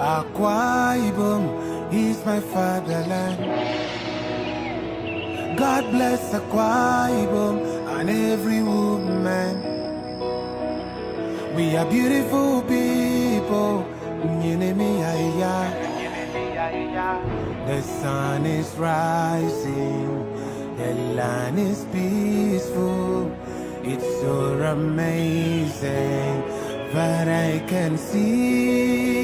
Akwa Ibom is my fatherland. God bless Akwa Ibom and every woman. We are beautiful people. The sun is rising, the land is peaceful. It's so amazing that I can see.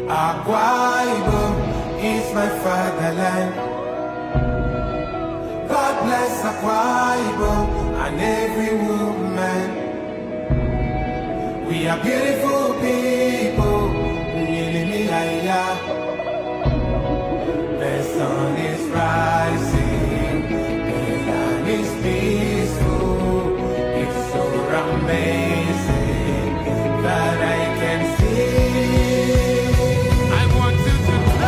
Akwa Ibom is my fatherland. God bless Akwa Ibom and every woman. We are beautiful people. The sun is rising, the land is peaceful. It's so amazing that I can see. I want you to know,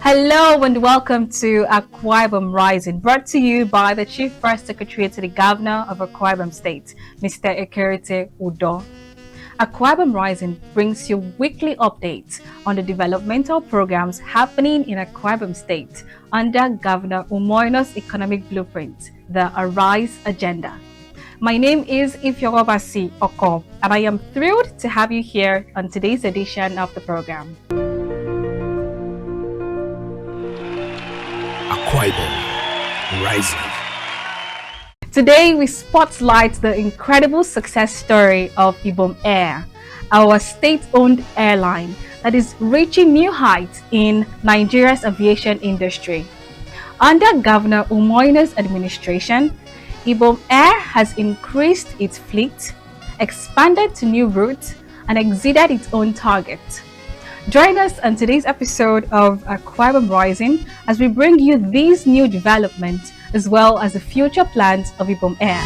Hello and welcome to Akwa Ibom Rising, brought to you by the Chief Press Secretary to the Governor of Akwa Ibom State, Mr. Ekerete Udo. Akwa Ibom Rising brings you weekly updates on the developmental programs happening in Akwa Ibom State under Governor Umoino's economic blueprint, the Arise Agenda. My name is Ifyorobasi Oko, and I am thrilled to have you here on today's edition of the program. Akwa Ibom Rising. Today, we spotlight the incredible success story of Ibom Air, our state-owned airline that is reaching new heights in Nigeria's aviation industry. Under Governor Umoino's administration, Ibom Air has increased its fleet, expanded to new routes, and exceeded its own target. Join us on today's episode of Akwa Ibom Rising as we bring you these new developments as well as the future plans of Ibom Air.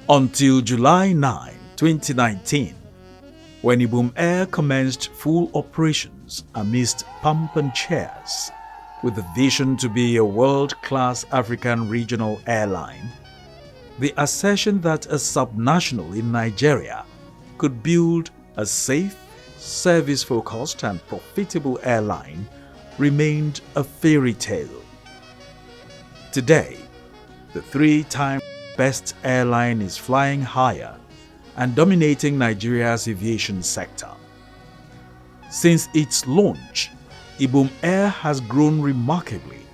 Until July 9, 2019, when Ibom Air commenced full operations amidst pomp and cheers, with a vision to be a world-class African regional airline, the assertion that a subnational in Nigeria could build a safe, service-focused and profitable airline remained a fairy tale. Today, the three-time best airline is flying higher and dominating Nigeria's aviation sector. Since its launch, Ibom Air has grown remarkably,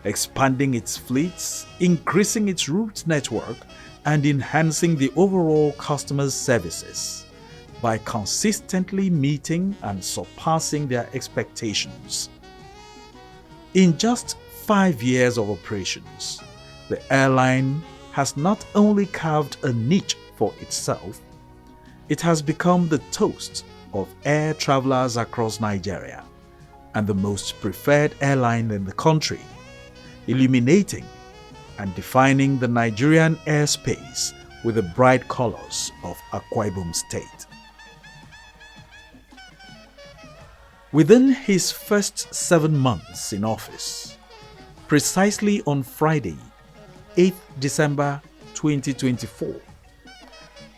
expanding its fleets, increasing its route network, and enhancing the overall customer services by consistently meeting and surpassing their expectations. In just 5 years of operations, the airline has not only carved a niche for itself, it has become the toast of air travelers across Nigeria and the most preferred airline in the country, illuminating and defining the Nigerian airspace with the bright colors of Akwa Ibom State. Within his first 7 months in office, precisely on Friday, 8th December 2024,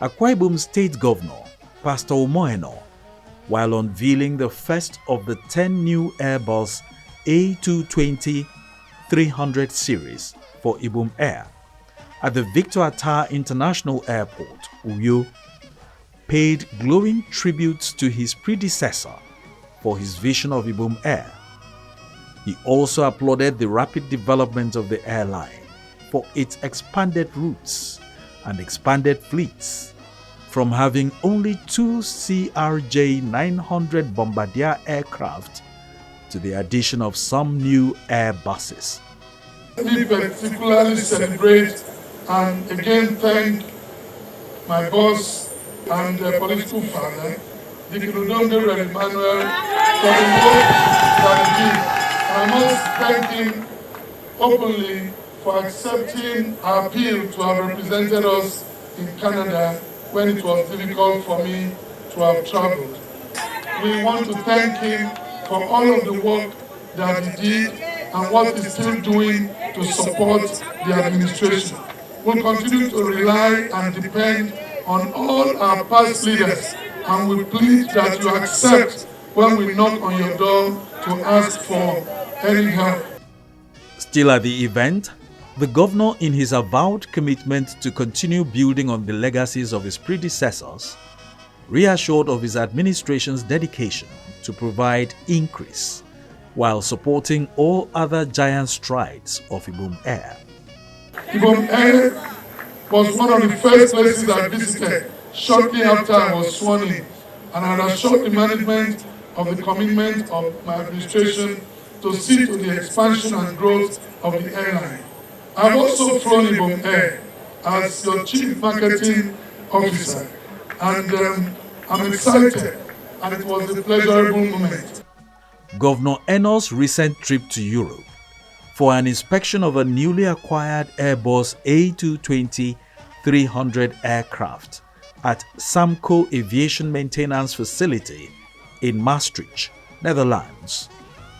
Akwa Ibom State Governor, Pastor Umoino, while unveiling the first of the 10 new Airbus A220-300 series for Ibom Air at the Victor Atta International Airport, Uyo, paid glowing tributes to his predecessor for his vision of Ibom Air. He also applauded the rapid development of the airline for its expanded routes and expanded fleets, from having only 2 CRJ-900 Bombardier aircraft to the addition of some new Airbuses. We particularly celebrate and again thank my boss and political father, Dick Ludombe Emmanuel, for the work that he did. I must thank him openly for accepting our appeal to have represented us in Canada when it was difficult for me to to have traveled. We want to thank him for all of the work that he did and what he's still doing to support the administration. We'll continue to rely and depend on all our past leaders, and we plead that you accept when we knock on your door to ask for any help. Still at the event, the governor, in his avowed commitment to continue building on the legacies of his predecessors, reassured of his administration's dedication to provide increase while supporting all other giant strides of Ibom Air. Ibom Air was one of the first places I visited shortly after I was sworn in, and I assured the management of the commitment of my administration to see to the expansion and growth of the airline. I've also flown Ibom Air as your chief marketing officer, and I'm excited, and it was a pleasurable moment. Governor Eno's recent trip to Europe for an inspection of a newly acquired Airbus A220-300 aircraft at Samco Aviation Maintenance Facility in Maastricht, Netherlands,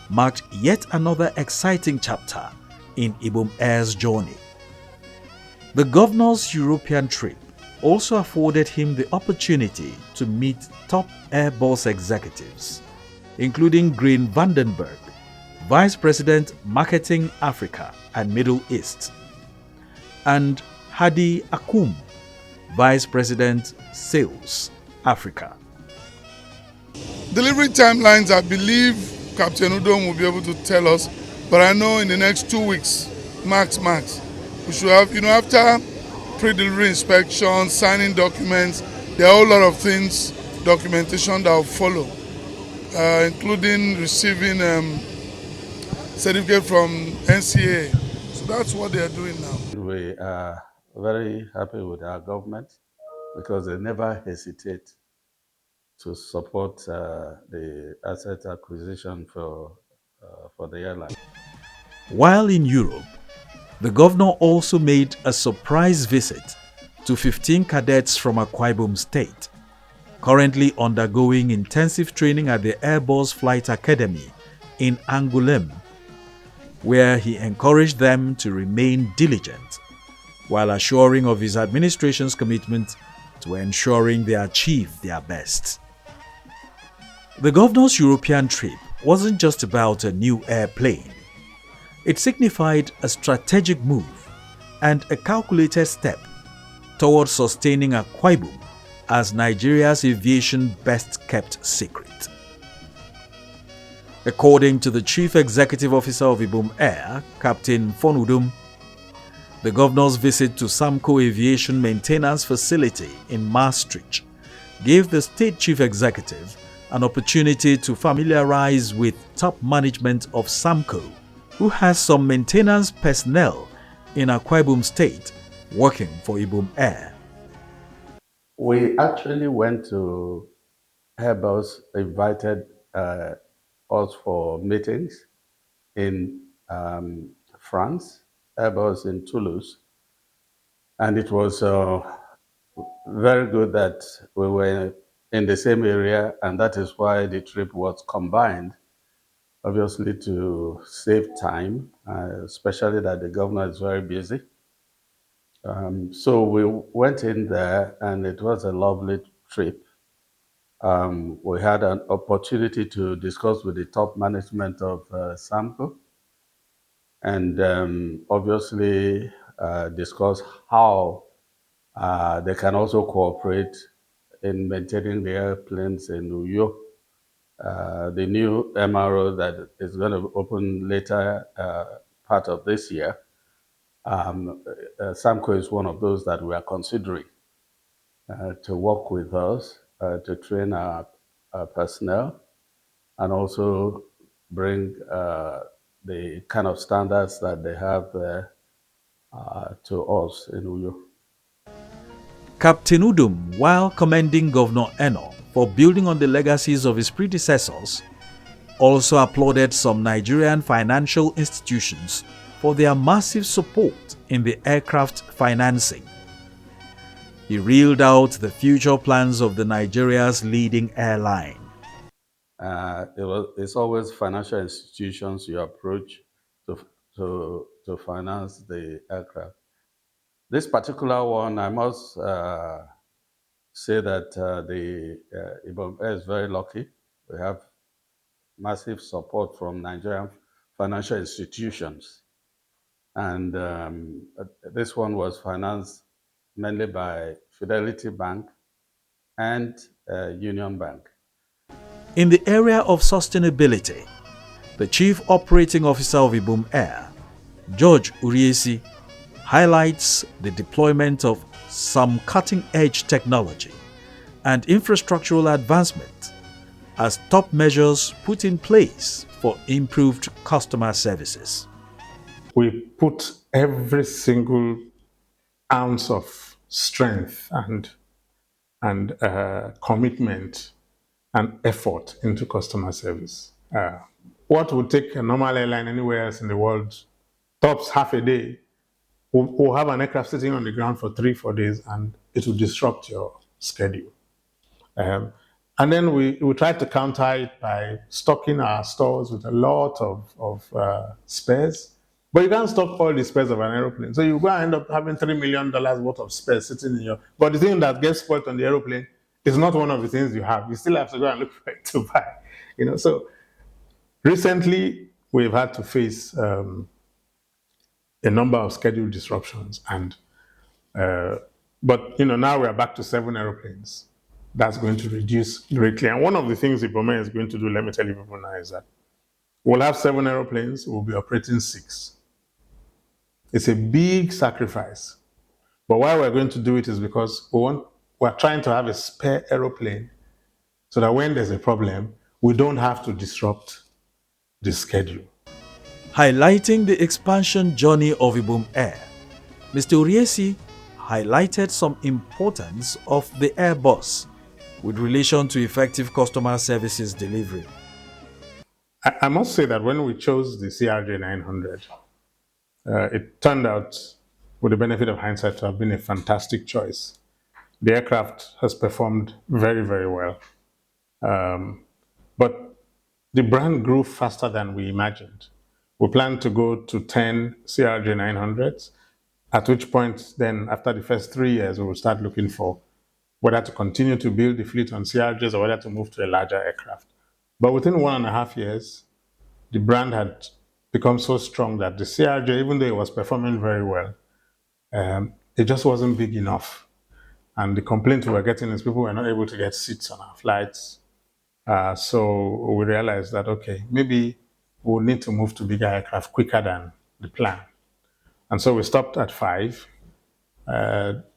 marked yet another exciting chapter in Ibom Air's journey. The governor's European trip also afforded him the opportunity to meet top Airbus executives, including Green Vandenberg, Vice President Marketing Africa and Middle East, and Hadi Akum, Vice President Sales Africa. Delivery timelines, I believe Captain Udom will be able to tell us, but I know in the next 2 weeks, max, we should have, after pre-delivery inspection, signing documents, there are a whole lot of things, documentation that will follow, including receiving certificate from NCA. So that's what they are doing now. We are very happy with our government because they never hesitate to support the asset acquisition for the airline. While in Europe, the governor also made a surprise visit to 15 cadets from Akwa Ibom State, currently undergoing intensive training at the Airbus Flight Academy in Angoulême, where he encouraged them to remain diligent while assuring of his administration's commitment to ensuring they achieve their best. The governor's European trip wasn't just about a new airplane. It signified a strategic move and a calculated step towards sustaining Akwa Ibom as Nigeria's aviation best-kept secret. According to the Chief Executive Officer of Ibom Air, Captain Fonudum, the governor's visit to Samco Aviation Maintenance Facility in Maastricht gave the state chief executive an opportunity to familiarize with top management of Samco, who has some maintenance personnel in Akwa Ibom State working for Ibom Air. We actually went to Airbus, invited us for meetings in France, Airbus in Toulouse, and it was very good that we were in the same area, and that is why the trip was combined, obviously to save time, especially that the governor is very busy. So we went in there, and it was a lovely trip. We had an opportunity to discuss with the top management of Samco, and obviously discuss how they can also cooperate in maintaining the airplanes in Uyo, the new MRO that is going to open later part of this year. Samco is one of those that we are considering to work with us to train our personnel and also bring the kind of standards that they have there to us in Uyo. Captain Udom, while commending Governor Eno for building on the legacies of his predecessors, also applauded some Nigerian financial institutions for their massive support in the aircraft financing. He reeled out the future plans of the Nigeria's leading airline. It's always financial institutions you approach to finance the aircraft. This particular one, I must say that the Ibom Air is very lucky. We have massive support from Nigerian financial institutions. And this one was financed mainly by Fidelity Bank and Union Bank. In the area of sustainability, the Chief Operating Officer of Ibom Air, George Uriesi, highlights the deployment of some cutting-edge technology and infrastructural advancement as top measures put in place for improved customer services. We put every single ounce of strength and commitment and effort into customer service. What would take a normal airline anywhere else in the world tops half a day, we'll have an aircraft sitting on the ground for 3-4 days and it will disrupt your schedule. And then we try to counter it by stocking our stores with a lot of spares. But you can't stock all the spares of an aeroplane. So you go and end up having $3 million worth of spares sitting in your... But the thing that gets spoiled on the aeroplane is not one of the things you have. You still have to go and look for it to buy. So recently we've had to face a number of schedule disruptions. But now we are back to 7 aeroplanes. That's going to reduce greatly. And one of the things Ibom Air is going to do, let me tell you people now, is that we'll have 7 aeroplanes, we'll be operating 6. It's a big sacrifice. But why we're going to do it is because we're trying to have a spare aeroplane so that when there's a problem, we don't have to disrupt the schedule. Highlighting the expansion journey of Ibom Air, Mr. Uriesi highlighted some importance of the Airbus with relation to effective customer services delivery. I must say that when we chose the CRJ 900, it turned out, with the benefit of hindsight, to have been a fantastic choice. The aircraft has performed very, very well. But the brand grew faster than we imagined. We planned to go to 10 CRJ 900s, at which point then, after the first 3 years, we will start looking for whether to continue to build the fleet on CRJs or whether to move to a larger aircraft. But within 1.5 years, the brand had become so strong that the CRJ, even though it was performing very well, it just wasn't big enough. And the complaint we were getting is people were not able to get seats on our flights. So we realized that, okay, maybe we'll need to move to bigger aircraft quicker than the plan. And so we stopped at 5,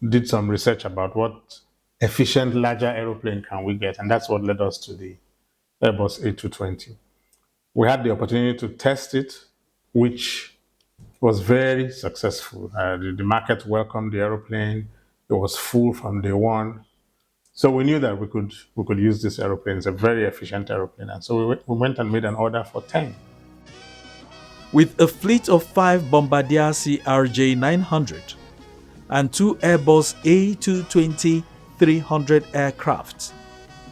did some research about what efficient larger aeroplane can we get, and that's what led us to the Airbus A220. We had the opportunity to test it, which was very successful. The market welcomed the aeroplane. It was full from day one. So we knew that we could use this aeroplane. It's a very efficient aeroplane. And so we went and made an order for 10. With a fleet of 5 Bombardier CRJ 900 and 2 Airbus A220-300 aircraft,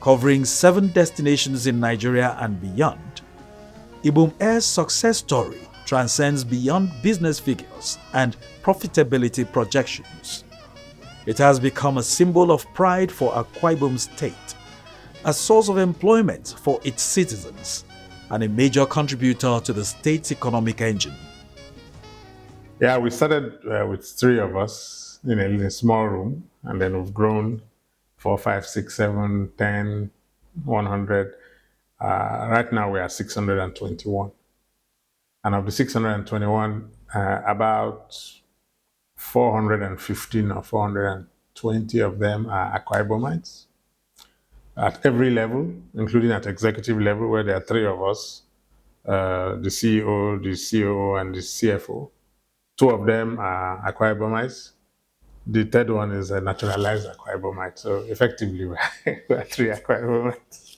covering 7 destinations in Nigeria and beyond, Ibom Air's success story transcends beyond business figures and profitability projections. It has become a symbol of pride for Akwa Ibom State, a source of employment for its citizens, and a major contributor to the state's economic engine. Yeah, we started with 3 of us in a small room, and then we've grown 4, 5, 6, 7, 10, 100. Right now we are 621. And of the 621, about 415 or 420 of them are Akwa Ibomites. At every level, including at executive level, where there are 3 of us, the CEO, the COO, and the CFO. 2 of them are Akwa Ibomites. The 3rd one is a naturalized Akwa Ibomite. So effectively, we're 3 Akwa Ibomites.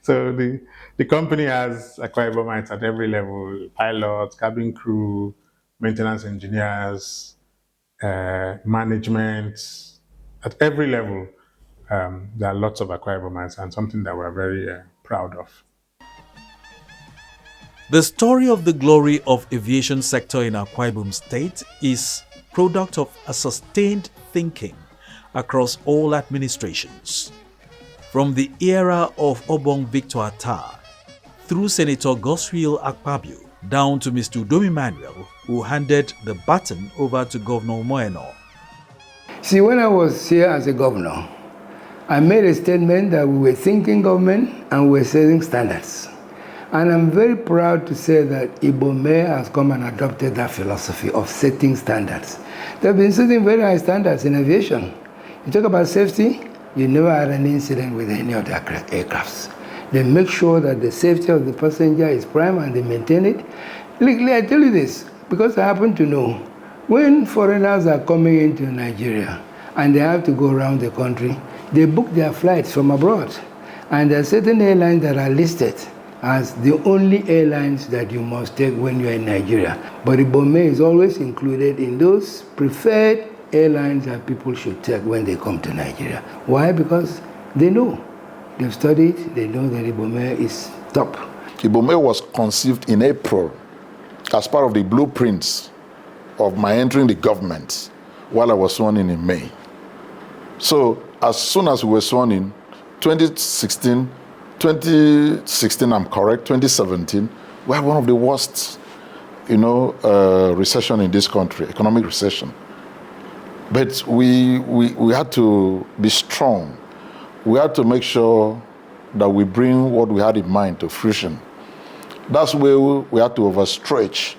So the company has Akwa Ibomites at every level: pilots, cabin crew, maintenance engineers, management, at every level, there are lots of Akwa Ibomans and something that we're very proud of. The story of the glory of aviation sector in Akwa Ibom State is product of a sustained thinking across all administrations. From the era of Obong Victor Attah, through Senator Goswill Akpabio, down to Mr. Udom Emmanuel, who handed the baton over to Governor Moeno. See, when I was here as a governor, I made a statement that we were thinking government and we were setting standards. And I'm very proud to say that Ibom Air has come and adopted that philosophy of setting standards. They've been setting very high standards in aviation. You talk about safety, you never had an incident with any of the aircrafts. They make sure that the safety of the passenger is prime and they maintain it. Legally, I tell you this because I happen to know when foreigners are coming into Nigeria and they have to go around the country, they book their flights from abroad. And there are certain airlines that are listed as the only airlines that you must take when you're in Nigeria. But Ibom Air is always included in those preferred airlines that people should take when they come to Nigeria. Why? Because they know. They've studied, they know that Ibom Air is top. Ibom Air was conceived in April as part of the blueprints of my entering the government while I was sworn in May. So as soon as we were sworn in, 2016, I'm correct, 2017, we had one of the worst, recession in this country, economic recession. But we had to be strong. We had to make sure that we bring what we had in mind to fruition. That's where we had to overstretch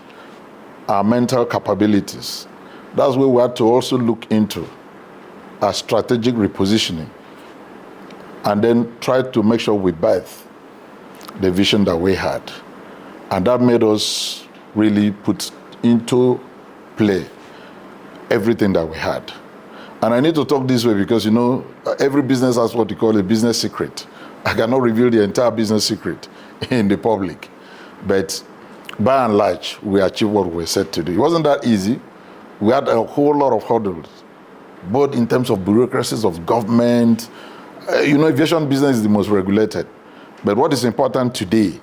our mental capabilities. That's where we had to also look into our strategic repositioning and then try to make sure we birth the vision that we had. And that made us really put into play everything that we had. And I need to talk this way because, every business has what you call a business secret. I cannot reveal the entire business secret in the public. But by and large, we achieved what we said to do. It wasn't that easy. We had a whole lot of hurdles, both in terms of bureaucracies of government. Aviation business is the most regulated. But what is important today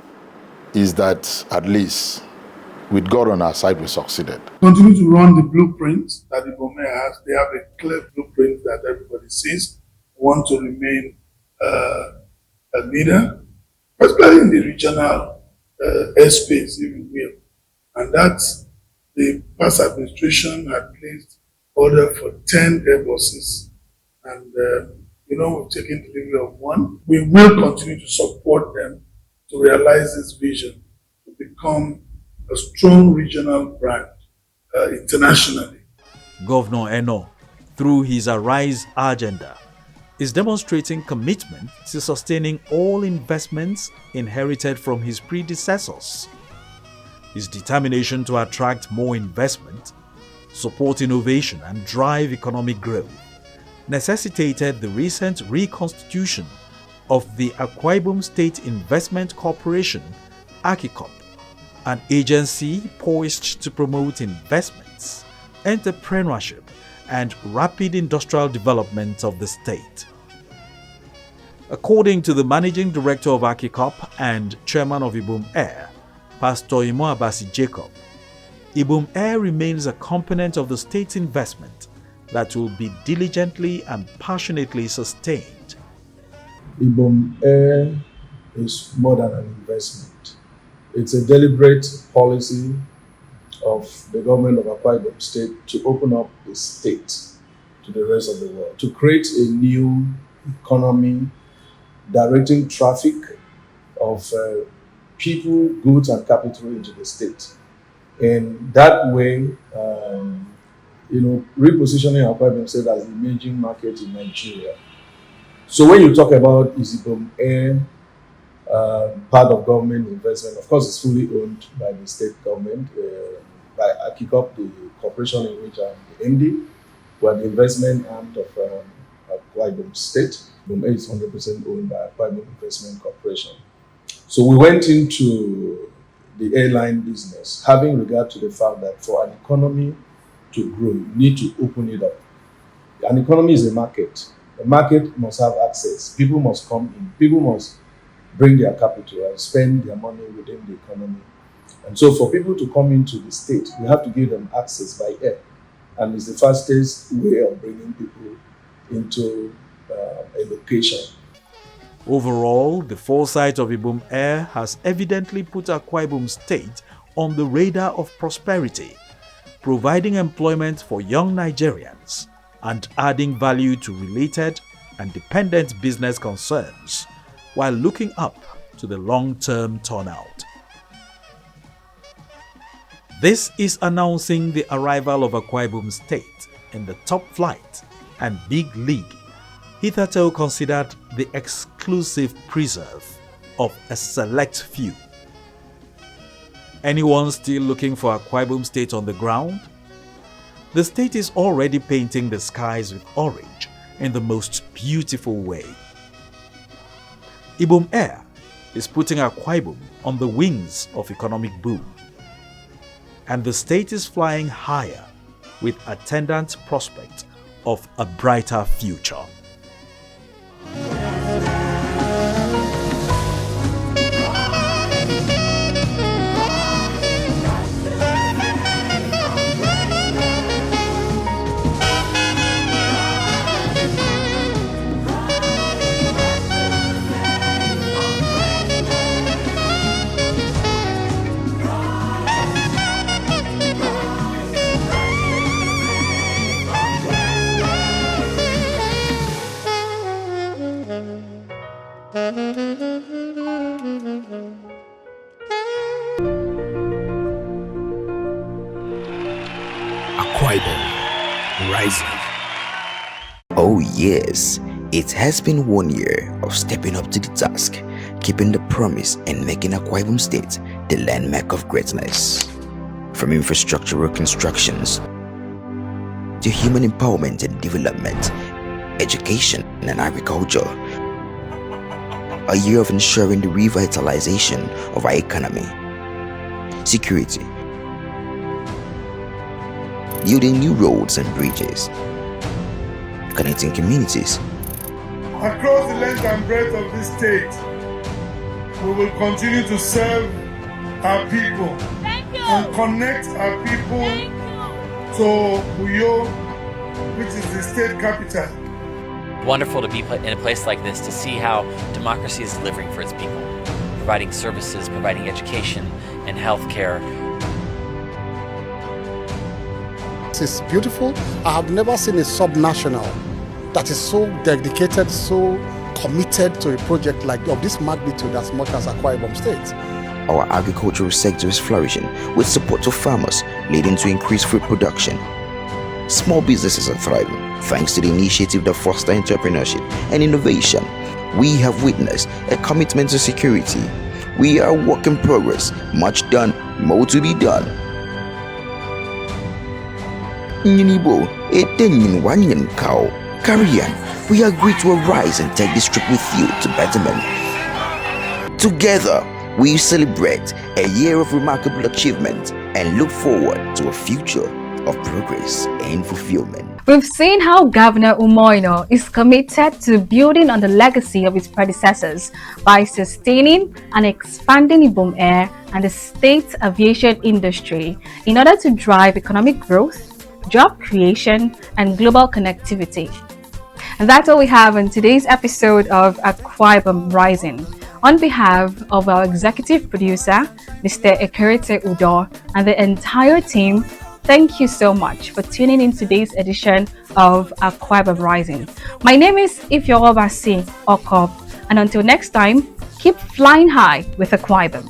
is that at least with God on our side, we succeeded. Continue to run the blueprint that the Ibom Air has. They have a clear blueprint that everybody sees. We want to remain a leader, particularly in the regional airspace, if you will. And that the past administration had placed order for 10 Airbuses. And, we've taken delivery of one. We will continue to support them to realize this vision, to become a strong regional brand internationally. Governor Eno, through his Arise agenda, is demonstrating commitment to sustaining all investments inherited from his predecessors. His determination to attract more investment, support innovation and drive economic growth necessitated the recent reconstitution of the Akwa Ibom State Investment Corporation, AKICOP, an agency poised to promote investments, entrepreneurship, and rapid industrial development of the state. According to the Managing Director of AKICOP and Chairman of Ibom Air, Pastor Imo Abasi Jacob, Ibom Air remains a component of the state's investment that will be diligently and passionately sustained. Ibom Air is more than an investment. It's a deliberate policy of the government of Akwa Ibom State to open up the state to the rest of the world, to create a new economy, directing traffic of people, goods, and capital into the state. In that way, repositioning Akwa Ibom State as the emerging market in Nigeria. So when you talk about Ibom Air, part of government investment, of course, it's fully owned by the state government, by AKICOP, the corporation in which I'm the MD, where the investment arm of Akwa Ibom State. Ibom Air is 100% owned by Akwa Ibom Investment Corporation. So we went into the airline business, having regard to the fact that for an economy to grow, you need to open it up. An economy is a market. The market must have access. People must come in. People must bring their capital and spend their money within the economy. And so for people to come into the state, we have to give them access by air. And it's the fastest way of bringing people into a location. Overall, the foresight of Ibom Air has evidently put Akwa Ibom State on the radar of prosperity, providing employment for young Nigerians and adding value to related and dependent business concerns while looking up to the long-term turnout. This is announcing the arrival of Akwa Ibom State in the top flight and big league, hitherto considered the exclusive preserve of a select few. Anyone still looking for Akwa Ibom State on the ground? The state is already painting the skies with orange in the most beautiful way. Ibom Air is putting Akwa Ibom on the wings of economic boom. And the state is flying higher with attendant prospect of a brighter future. Akwa Ibom, rising. Oh yes, it has been 1 year of stepping up to the task, keeping the promise and making Akwa Ibom State the landmark of greatness. From infrastructural constructions to human empowerment and development, education and agriculture. A year of ensuring the revitalization of our economy, security, building new roads and bridges, connecting communities. Across the length and breadth of this state, we will continue to serve our people and connect our people to Uyo, which is the state capital. Wonderful to be in a place like this to see how democracy is delivering for its people, providing services, providing education and health care. It's beautiful. I have never seen a subnational that is so dedicated, so committed to a project like of this magnitude as much as Akwa Ibom State. Our agricultural sector is flourishing with support to farmers, leading to increased food production. Small businesses are thriving thanks to the initiative that foster entrepreneurship and innovation. We have witnessed a commitment to security. We are a work in progress, much done, more to be done. Nyinibo, etenyin wanyin cow. Carry on, we agree to arise and take this trip with you to betterment. Together, we celebrate a year of remarkable achievement and look forward to a future of progress and fulfillment. We've seen how Governor Umoino is committed to building on the legacy of his predecessors by sustaining and expanding Ibom Air and the state's aviation industry in order to drive economic growth, job creation, and global connectivity. And that's all we have in today's episode of Akwa Ibom Rising. On behalf of our executive producer, Mr. Ekerete Udo, and the entire team, thank you so much for tuning in today's edition of Akwa Ibom Rising. My name is Ifyorobasi Okop, and until next time, keep flying high with Akwa Ibom.